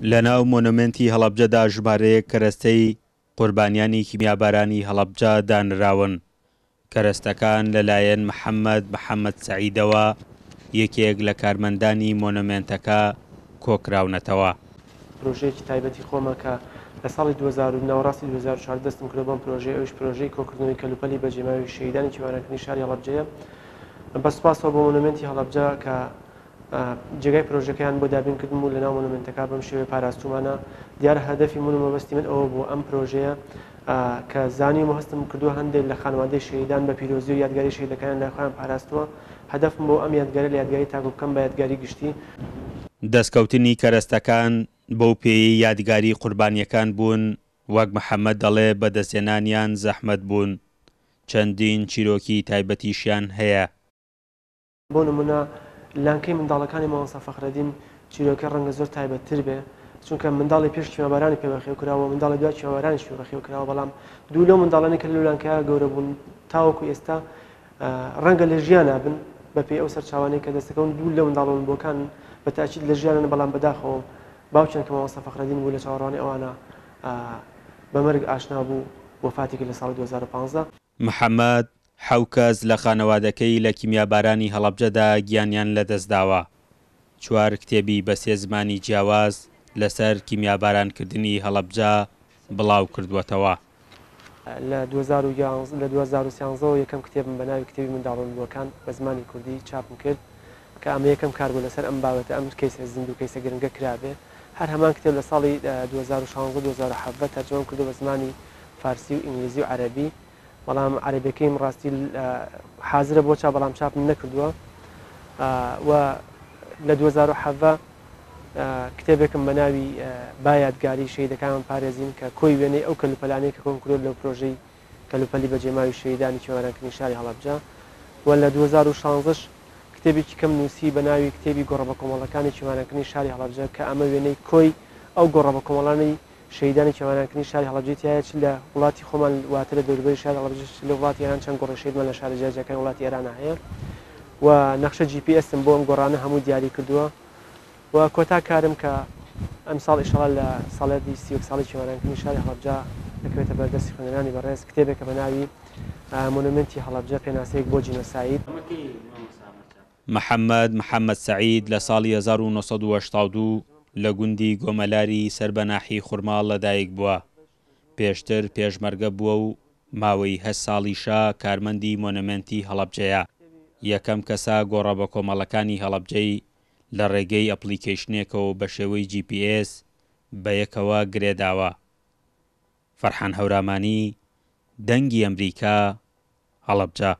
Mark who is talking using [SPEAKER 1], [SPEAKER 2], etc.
[SPEAKER 1] لەناو مۆنومنتی هەڵەبجەدا ژمارەیەک کەرەستەی قوربانیانی کیمیابارانی هەڵەبجە دانراون. کەرەستەکان لەلایەن محەممەد سەعیدەوە یەکێک لە کارمەندانی مۆنومنتەکە کۆکراونەتەوە.
[SPEAKER 2] پرۆژەیەکی تایبەتی خۆمە کە لە ساڵی 2000 ناوەڕاستی 2004 دەستم کرد بەم پرۆژەیە، ئەوش پرۆژەی کۆکردنەوەی کەلوپەلی بەجێماوی شەهیدانی جیوانەکانی شاری هەڵەبجەیە. بەسپاسەوە بۆ مۆنومنتی هەڵەبجە کە جێگای پرۆژەکەیان بۆ دابینکردن و لەناو مۆنومنتەکە بەم شێوەیە پاراستومانە. دیارە هەدەفی من و مەبەستی من ئەوە بوو ئەم پرۆژەیە کە زانی و هەستم کردووە هەندێک لە خانوادەی شەهیدان بە پیرۆزی و یادگاری شەهیدەکان لای خۆیان پاراستووە. هەدەفم بۆ ئەم یادگارە لە یادگاری تاکو بکەم بە یادگاری گشتی.
[SPEAKER 1] دەستکەوتنی کەرەستەکان بەو پێی یادگاری قوربانیەکان بوون، وەک محەممەد دەڵێ بەدەستێنانیان زەحمەت بوون، چەندین چیرۆکی تایبەتیشیان هەیە.
[SPEAKER 2] بۆ نمونە لانکەی منداڵەکانی مامۆستا فەخرەدین چیرۆکە ڕەنگە زۆر تایبەتتر بێ، چونکە منداڵی پێش کیمیابارانی پێ بەخێو کراوە، منداڵی دوای کیمیابارانیش پێ بەخێو کراوە، بەڵام دوو لەو منداڵانی کە لەو لانکەیە گەورە بوون تاوەکو ئێستا ڕەنگە لە ژیان نابن بەپێی ئەو سەرچاوانەی کە دەستەکەون. دوو لە منداڵەوە بۆکان بە تاکید لە ژیانن، بەڵام بەداخەوە باوچیان کە مامۆستا فەخرەدین بوو لە چاوەڕوانی ئەوانە بە مەرگ ئاشنا بوو، وەفاتێکی لە ساڵی 2015.
[SPEAKER 1] محەممەد 7 کەس لە خانەوادەکەی لە کیمیابارانی هەڵەبجەدا گیانیان لەدەستداوە. 4 کتێبی بە 3 زمانی جیاواز لەسەر کیمیابارانکردنی هەڵەبجە بڵاو کردووەتەوە.
[SPEAKER 2] لە 2013 یەکەم کتێبم بە ناوی کتێبی منداڵبووەکان بە زمانی کوردی چاپم کرد کە ئەمە یەکەم کار بوو لەسەر ئەم بابەتە، ئەم کەیسە زیندوو کەیسە گرنگە کرابێ. هەر هەمان کتێب لە ساڵی 2016-2017 تەرجەمەم کردو بە زمانی فارسی و ئینگلیزی و عەرەبی، بەڵام عەرەبیەکەیم ڕاستی حازرە بۆ چاپ، بەڵام چاپم نەکردووە. و لە 2017 کتێبێکم بە ناوی با یادگاری شەهیدەکانمان پارێزین کە کۆی وێنەی ئەو کەلوپەلانەی کە کۆم کردووە لەو پرۆژەی کەلوپەلی بەجێماوی شەهیدانی کیمیابارانکردنی شاری هەڵەبجە. و لە 2016 کتێبێکی کەم نووسی بە ناوی کتێبی گۆڕەبە کۆمەڵەکانی کیمیابارانکردنی شاری هەڵەبجە کە ئەمە وێنەی کۆی ئەو گۆڕەبە کۆمەڵانی شەهیدانی کیمیابارانکردنی شاری هەڵەبجە تایە، چ لە وڵاتی خۆمان واتە لە دەوروبەری شاری هەڵەبجە، لە وڵاتی ئێران چەند گۆڕە شەهیدمان لە شارە جیاجەکانی وڵاتی ئێرانە هەیە. و نەخشە GPS-م بۆ ئەم گۆڕانە هەموو دیاری کردووە. و کۆتا کارم کە ئەم ساڵ ئیشەڵا لە ساڵێتی 30 ساڵی کیمیابارانکردنی شاری هەڵەبجە دەکەوێتە بەردەستی خوێندنانی بەڕێز کتێبێکە بە ناوی مۆنومنتی هەڵەبجە پێناسەیەک بۆ جینۆساید.
[SPEAKER 1] محەممەد سەعید لە ساڵی 1982 لە گوندی گۆمەلاری سەربەناحی خوڕماڵ لەدایک بووە. پێشتر پێشمەرگە بووە و ماوەی 8 ساڵیشە کارمەندی مۆنومنتی هەڵەبجەیە. یەکەم کەسە گۆڕەبە کۆمەڵەکانی هەڵەبجەی لە ڕێگەی ئەپلیکیشنێکەوە بە شێوەی GPS بە یەکەوە گرێداوە. فەرحان هەورامانی، دەنگی ئەمریکا، هەڵەبجە.